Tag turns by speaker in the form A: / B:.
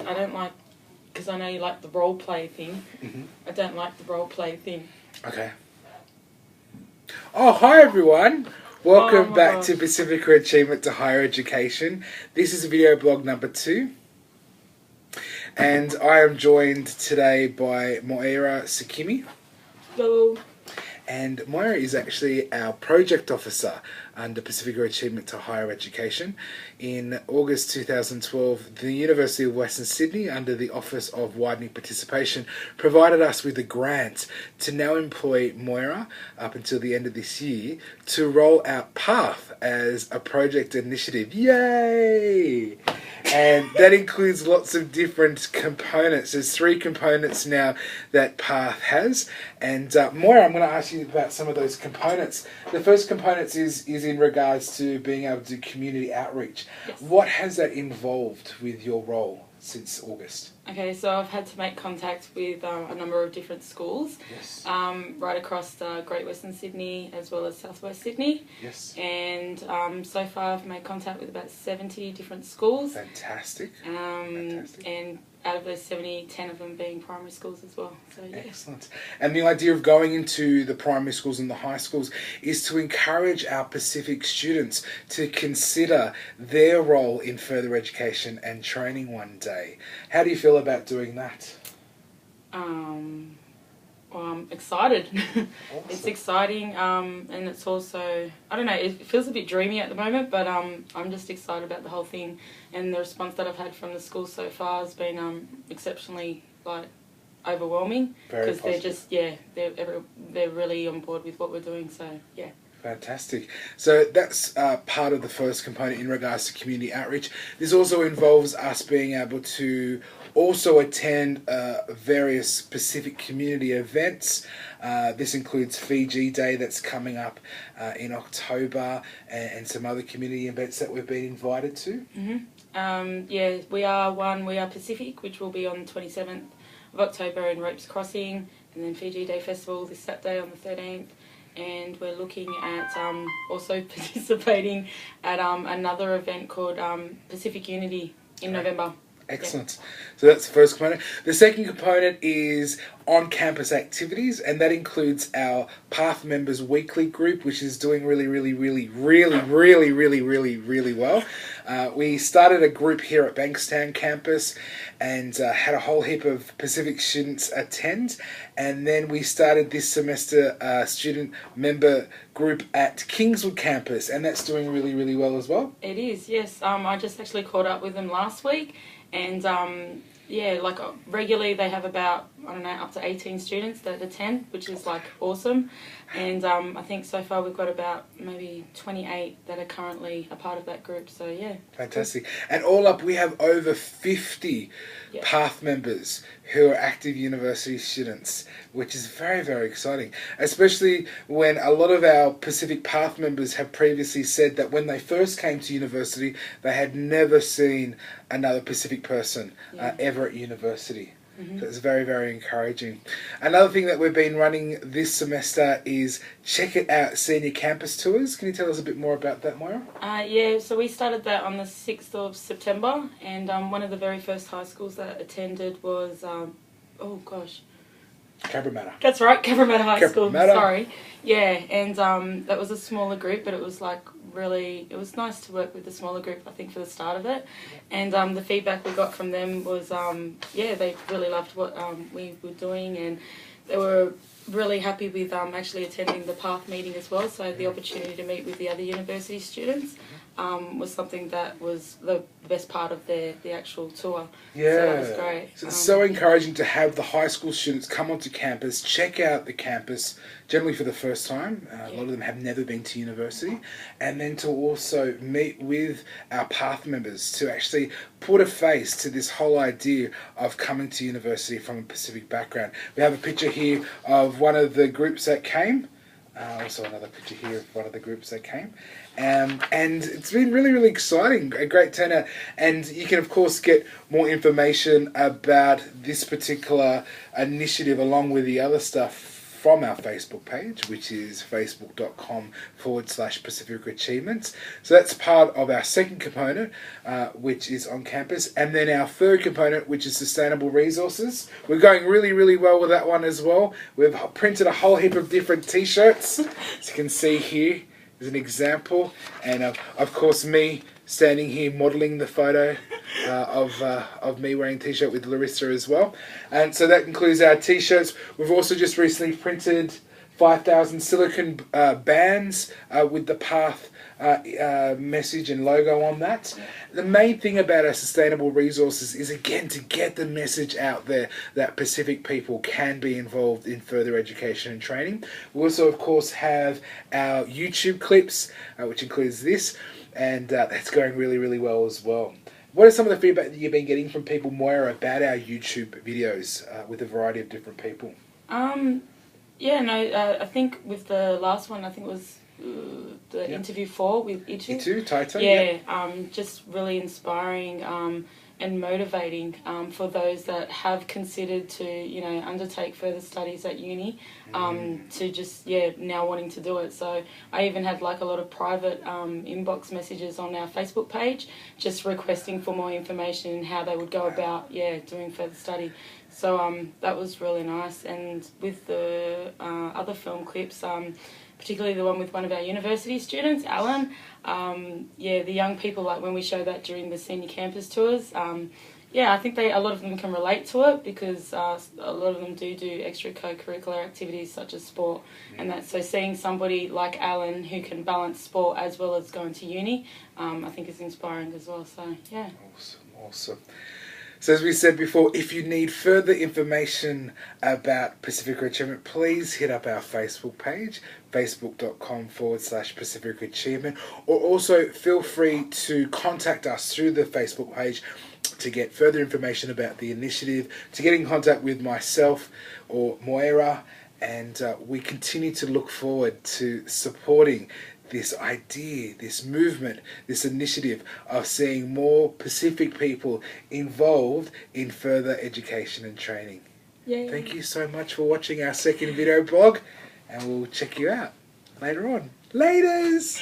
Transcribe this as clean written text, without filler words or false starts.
A: I don't like, because I know you like the role play thing. I don't like the role play thing.
B: Okay. Oh, hi everyone. Welcome back
A: gosh.
B: to Pacifica Achievement to Higher Education. This is video blog number 2. And I am joined today by Moira Sakimi.
A: Hello.
B: And Moira is actually our project officer under Pacifica Achievement to Higher Education. In August 2012, the University of Western Sydney, under the Office of Widening Participation, provided us with a grant to now employ Moira up until the end of this year to roll out PATHE as a project initiative. Yay! And that includes lots of different components. There's 3 components now that PATHE has. And Moira, I'm going to ask you about some of those components. The first component is in regards to being able to do community outreach.
A: Yes.
B: What has that involved with your role since August?
A: Okay, so I've had to make contact with a number of different schools.
B: Yes.
A: Right across Great Western Sydney as well as Southwest Sydney.
B: Yes.
A: And so far I've made contact with about 70 different schools.
B: Fantastic.
A: Fantastic. And out of those 70, 10 of them being primary schools as well. So yeah.
B: Excellent. And the idea of going into the primary schools and the high schools is to encourage our Pacific students to consider their role in further education and training one day. How do you feel about doing that?
A: Well, I'm excited.
B: Awesome.
A: It's exciting, and it's also, I don't know, it feels a bit dreamy at the moment, but I'm just excited about the whole thing, and the response that I've had from the school so far has been exceptionally overwhelming, because they're just they're really on board with what we're doing. So yeah.
B: Fantastic. So that's part of the first component in regards to community outreach. This also involves us being able to also attend various Pacific community events. This includes Fiji Day that's coming up in October, and some other community events that we've been invited to.
A: Yeah, we are Pacific, which will be on the 27th of October in Ropes Crossing, and then Fiji Day Festival this Saturday on the 13th. And we're looking at also participating at another event called Pacific Unity in November.
B: Excellent. Yeah. So that's the first component. The second component is on-campus activities, and that includes our PATHE members weekly group, which is doing really well. We started a group here at Bankstown campus and had a whole heap of Pacific students attend, and then we started this semester a student member group at Kingswood campus, and that's doing really well as well.
A: It is, yes. I just actually caught up with them last week, and regularly they have about, up to 18 students that attend, which is awesome. And I think so far we've got about maybe 28 that are currently a part of that group. So yeah.
B: Fantastic. And all up we have over 50 PATHE members who are active university students, which is very exciting, especially when a lot of our Pacific PATHE members have previously said that when they first came to university they had never seen another Pacific person ever at university. So it's very encouraging. Another thing that we've been running this semester is Check It Out senior campus tours. Can you tell us a bit more about that, Moira?
A: Yeah, so we started that on the 6th of September, and one of the very first high schools that attended was,
B: Cabramatta.
A: That's right, Cabramatta High School.
B: Cabramatta.
A: Sorry. Yeah, and that was a smaller group, but it was it was nice to work with the smaller group, I think, for the start of it. And the feedback we got from them was, they really loved what we were doing, and they were really happy with actually attending the PATHE meeting as well. So the opportunity to meet with the other university students was something that was the best part of the actual tour.
B: Yeah.
A: So that was great.
B: So it's so encouraging to have the high school students come onto campus, check out the campus, generally for the first time. A lot of them have never been to university. And then to also meet with our PATHE members to actually put a face to this whole idea of coming to university from a Pacific background. We have a picture here of one of the groups that came. Also another picture here of one of the groups that came. And it's been really exciting, a great turnout. And you can of course get more information about this particular initiative along with the other stuff from our Facebook page, which is facebook.com/Pacific Achievements. So that's part of our second component, which is on campus. And then our third component, which is sustainable resources. We're going really, really well with that one as well. We've printed a whole heap of different t-shirts, as you can see here is an example. And of course me standing here modelling the photo of me wearing a t-shirt with Larissa as well. And so that includes our t-shirts. We've also just recently printed 5,000 silicone bands with the PATHE message and logo on that. The main thing about our sustainable resources is, again, to get the message out there that Pacific people can be involved in further education and training. We also, of course, have our YouTube clips, which includes this, and that's going really, really well as well. What are some of the feedback that you've been getting from people, Moira, about our YouTube videos with a variety of different people?
A: I think with the last one, I think it was the interview 4 with Itu.
B: Taito,
A: just really inspiring and motivating for those that have considered to, undertake further studies at uni, to just, now wanting to do it. So I even had like a lot of private inbox messages on our Facebook page just requesting for more information and how they would go about, doing further study. So that was really nice. And with the other film clips, particularly the one with one of our university students, Alan, the young people, like when we show that during the senior campus tours, I think a lot of them can relate to it because a lot of them do extra co-curricular activities such as sport and that. So seeing somebody like Alan who can balance sport as well as going to uni, I think is inspiring as well. So, yeah.
B: Awesome. So as we said before, if you need further information about Pacific Achievement, please hit up our Facebook page, facebook.com/Pacific Achievement, or also feel free to contact us through the Facebook page to get further information about the initiative, to get in contact with myself or Moira, and we continue to look forward to supporting this idea, this movement, this initiative of seeing more Pacific people involved in further education and training.
A: Yay.
B: Thank you so much for watching our second video blog, and we'll check you out later on. Laters!